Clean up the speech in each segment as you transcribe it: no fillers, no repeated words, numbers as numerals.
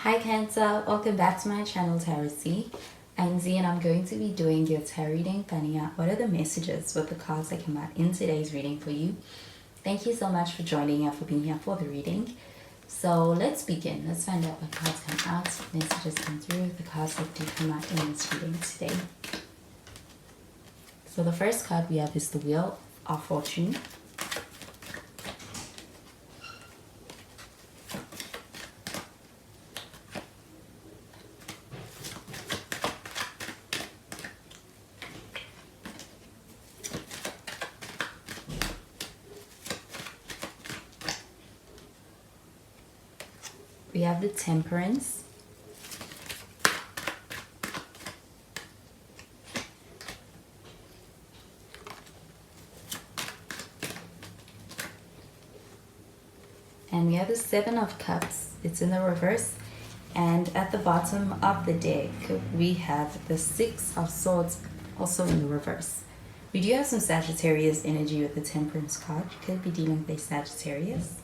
Hi Cancer, welcome back to my channel Tarot C. I'm Z and I'm going to be doing your tarot reading, finding out what are the messages with the cards that come out in today's reading for you. Thank you so much for joining and for being here for the reading. So let's begin. Let's find out what cards come out, what messages come through, the cards that do come out in this reading today. So the first card we have is the Wheel of Fortune. We have the Temperance. And we have the Seven of Cups. It's in the reverse. And at the bottom of the deck, we have the Six of Swords, also in the reverse. We do have some Sagittarius energy with the Temperance card. You could be dealing with a Sagittarius.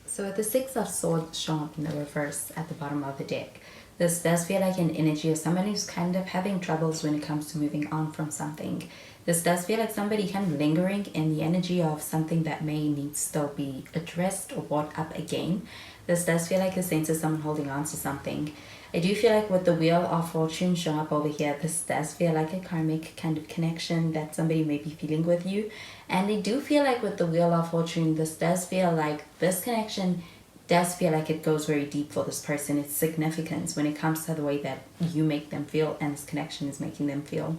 So with the Six of Swords shown up in the reverse at the bottom of the deck, this does feel like an energy of somebody who's kind of having troubles when it comes to moving on from something. This does feel like somebody kind of lingering in the energy of something that may need to still be addressed or brought up again. This does feel like a sense of someone holding on to something. I do feel like with the Wheel of Fortune showing up over here, this does feel like a karmic kind of connection that somebody may be feeling with you. And I do feel like with the Wheel of Fortune, this does feel like this connection does feel like it goes very deep for this person. It's significance when it comes to the way that you make them feel and this connection is making them feel.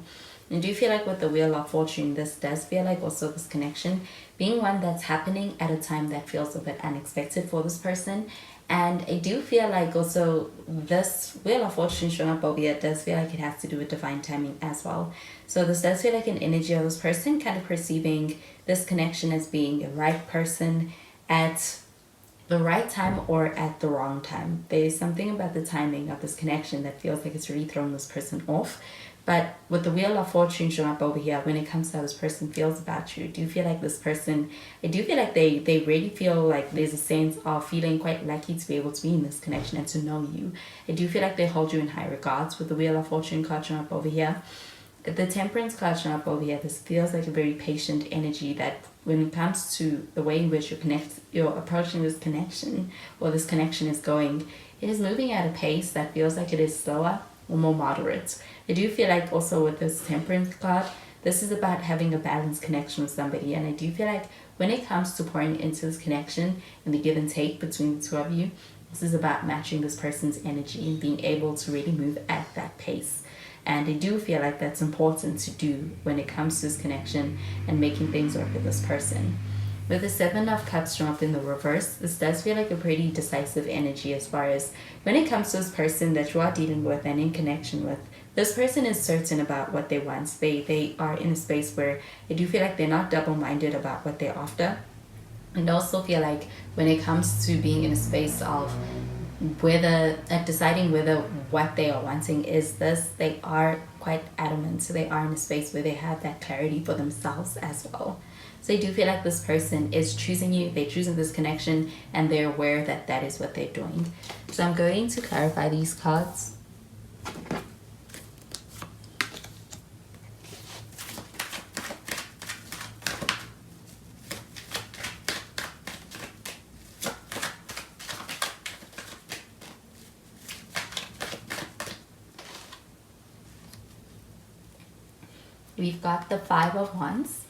And I do feel like with the Wheel of Fortune, this does feel like also this connection being one that's happening at a time that feels a bit unexpected for this person. And I do feel like also this Wheel of Fortune showing up over here does feel like it has to do with divine timing as well. So this does feel like an energy of this person kind of perceiving this connection as being a right person at the right time or at the wrong time. There's something about the timing of this connection that feels like it's really thrown this person off. But with the Wheel of Fortune showing up over here, when it comes to how this person feels about you, do you feel like this person, I do feel like they really feel like there's a sense of feeling quite lucky to be able to be in this connection and to know you. I do feel like they hold you in high regards with the Wheel of Fortune card showing up over here. The Temperance card showing up over here, this feels like a very patient energy that when it comes to the way in which you're approaching this connection or this connection is going, it is moving at a pace that feels like it is slower or more moderate. I do feel like also with this Temperance card, this is about having a balanced connection with somebody. And I do feel like when it comes to pouring into this connection and the give and take between the two of you, this is about matching this person's energy and being able to really move at that pace. And I do feel like that's important to do when it comes to this connection and making things work with this person. With the Seven of Cups shown up in the reverse, this does feel like a pretty decisive energy as far as when it comes to this person that you are dealing with and in connection with. This person is certain about what they want. They are in a space where I do feel like they're not double-minded about what they're after. And also feel like when it comes to being in a space of deciding whether what they are wanting is this, they are quite adamant. So they are in a space where they have that clarity for themselves as well. So I do feel like this person is choosing you, they're choosing this connection, and they're aware that that is what they're doing. So I'm going to clarify these cards. We've got the Five of Wands.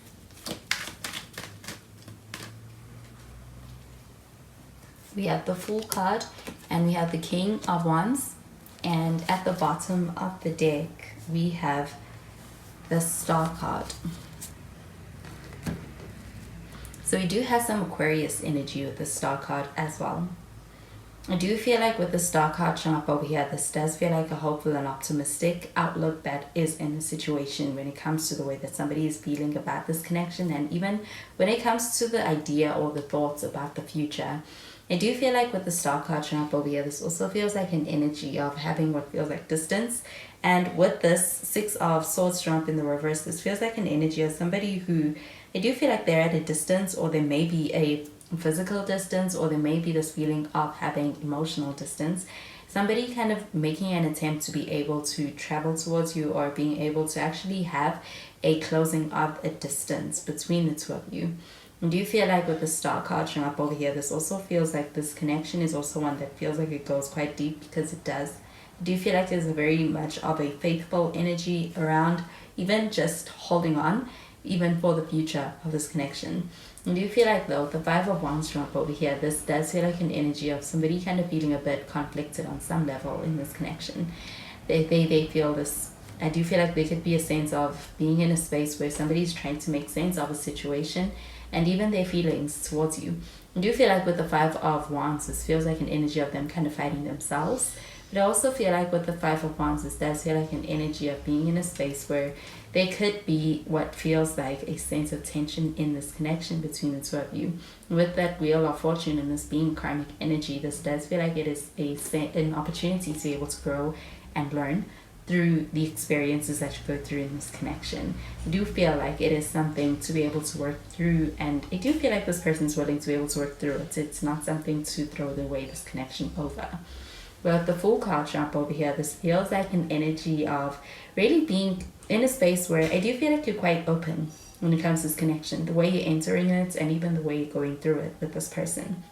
We have the Fool card and we have the King of Wands. And at the bottom of the deck, we have the Star card. So we do have some Aquarius energy with the Star card as well. I do feel like with the Star card showing up over here, this does feel like a hopeful and optimistic outlook that is in the situation when it comes to the way that somebody is feeling about this connection, and even when it comes to the idea or the thoughts about the future. I do feel like with the Star card showing up over here, this also feels like an energy of having what feels like distance. And with this Six of Swords showing up in the reverse, this feels like an energy of somebody who I do feel like they're at a distance, or there may be a physical distance, or there may be this feeling of having emotional distance. Somebody kind of making an attempt to be able to travel towards you, or being able to actually have a closing of a distance between the two of you. And do you feel like with the Star card showing up over here, this also feels like this connection is also one that feels like it goes quite deep, because it does. Do you feel like there's a very much of a faithful energy around even just holding on, even for the future of this connection? And do you feel like, though, the Five of Wands showing up over here, this does feel like an energy of somebody kind of feeling a bit conflicted on some level in this connection. They feel this. I do feel like there could be a sense of being in a space where somebody's trying to make sense of a situation and even their feelings towards you. I do feel like with the Five of Wands, this feels like an energy of them kind of fighting themselves. But I also feel like with the Five of Wands, this does feel like an energy of being in a space where there could be what feels like a sense of tension in this connection between the two of you. With that Wheel of Fortune and this being karmic energy, this does feel like it is an opportunity to be able to grow and learn through the experiences that you go through in this connection. I do feel like it is something to be able to work through, and I do feel like this person is willing to be able to work through it. It's not something to throw away this connection over. But the Fool card showing up over here, this feels like an energy of really being in a space where I do feel like you're quite open when it comes to this connection, the way you're entering it and even the way you're going through it with this person.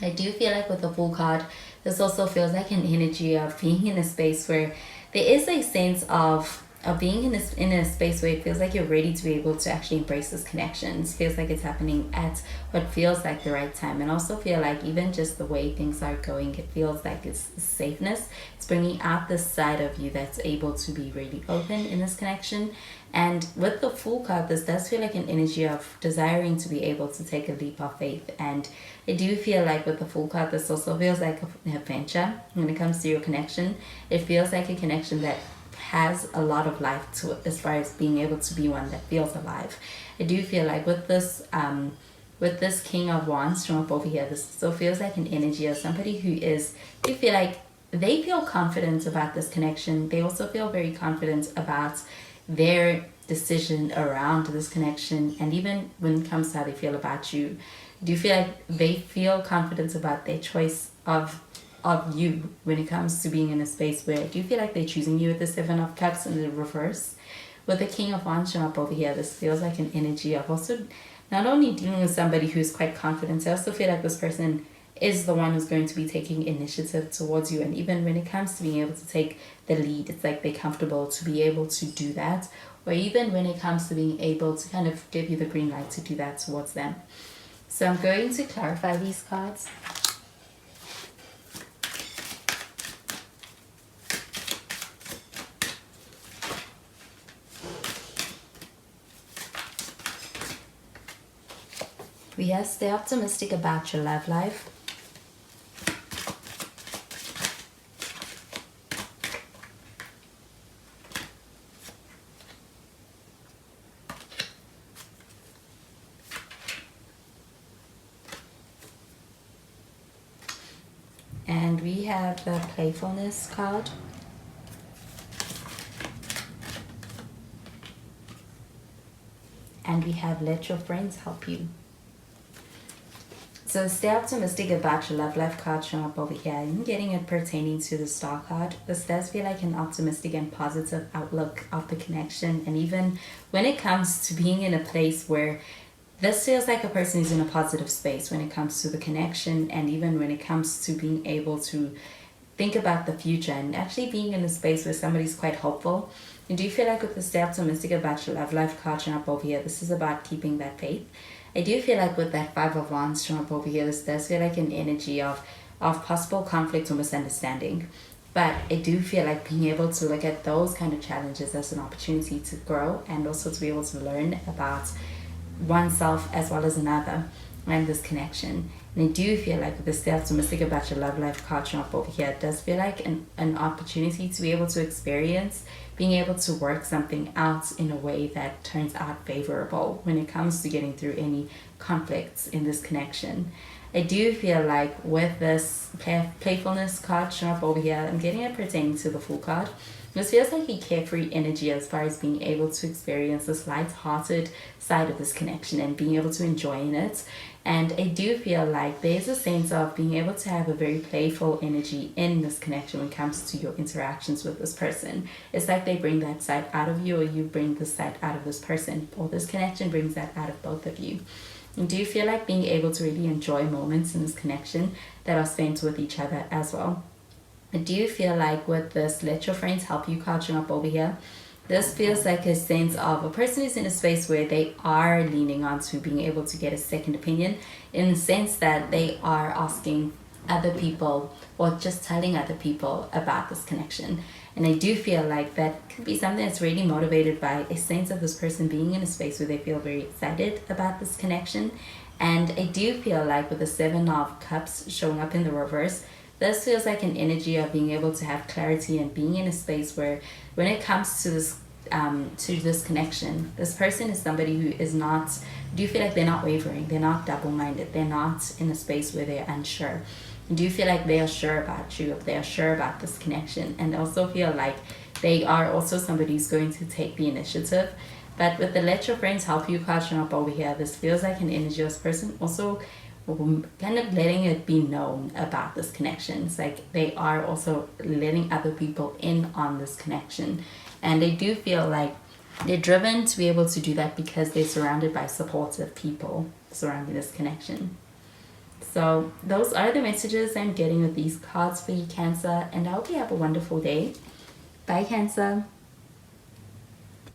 I do feel like with the Fool card, this also feels like an energy of being in a space where there is a sense of being in a space where it feels like you're ready to be able to actually embrace this connection. It feels like it's happening at what feels like the right time, and also feel like even just the way things are going, it feels like it's safeness. It's bringing out this side of you that's able to be really open in this connection. And with the Fool card, this does feel like an energy of desiring to be able to take a leap of faith. And I do feel like with the Fool card, this also feels like an adventure when it comes to your connection. It feels like a connection that has a lot of life to it, as far as being able to be one that feels alive. I do feel like with this King of Wands from up over here, this still feels like an energy of somebody who is, you feel like they feel confident about this connection. They also feel very confident about their decision around this connection, and even when it comes to how they feel about you. Do you feel like they feel confident about their choice of you when it comes to being in a space where, do you feel like they're choosing you with the Seven of Cups in the reverse? With the King of Wands showing up over here, this feels like an energy of also not only dealing with somebody who's quite confident, I also feel like this person is the one who's going to be taking initiative towards you. And even when it comes to being able to take the lead, it's like they're comfortable to be able to do that. Or even when it comes to being able to kind of give you the green light to do that towards them. So I'm going to clarify these cards. We have stay optimistic about your love life. And we have the playfulness card. And we have let your friends help you. So stay optimistic about your love life card showing up over here. I'm getting it pertaining to the Star card. This does feel like an optimistic and positive outlook of the connection. And even when it comes to being in a place where this feels like a person is in a positive space when it comes to the connection, and even when it comes to being able to think about the future and actually being in a space where somebody's quite hopeful. And do you feel like with the stay optimistic about your love life card showing up over here, this is about keeping that faith? I do feel like with that Five of Wands showing up over here, this does feel like an energy of possible conflict or misunderstanding. But I do feel like being able to look at those kind of challenges as an opportunity to grow, and also to be able to learn about oneself as well as another and this connection. And I do feel like with the stay optimistic about your love life card showing up over here, it does feel like an opportunity to be able to experience being able to work something out in a way that turns out favorable when it comes to getting through any conflicts in this connection. I do feel like with this playfulness card showing up over here, I'm getting it pertaining to the Fool card. This feels like a carefree energy as far as being able to experience this light-hearted side of this connection and being able to enjoy in it. And I do feel like there's a sense of being able to have a very playful energy in this connection when it comes to your interactions with this person. It's like they bring that side out of you, or you bring this side out of this person, or this connection brings that out of both of you. And do you feel like being able to really enjoy moments in this connection that are spent with each other as well? Do you feel like with this let your friends help you catching up over here? This feels like a sense of a person who's in a space where they are leaning on to being able to get a second opinion, in the sense that they are asking other people or just telling other people about this connection. And I do feel like that could be something that's really motivated by a sense of this person being in a space where they feel very excited about this connection. And I do feel like with the Seven of Cups showing up in the reverse, this feels like an energy of being able to have clarity and being in a space where when it comes to this connection, this person is somebody who is not, do you feel like they're not wavering, they're not double-minded, they're not in a space where they're unsure. Do you feel like they are sure about you, if they are sure about this connection, and also feel like they are also somebody who's going to take the initiative? But with the let your friends help you catching up over here, this feels like an energy of this person also kind of letting it be known about this connection. It's like they are also letting other people in on this connection, and they do feel like they're driven to be able to do that because they're surrounded by supportive people surrounding this connection. So those are the messages I'm getting with these cards for you, Cancer, and I hope you have a wonderful day. Bye, Cancer.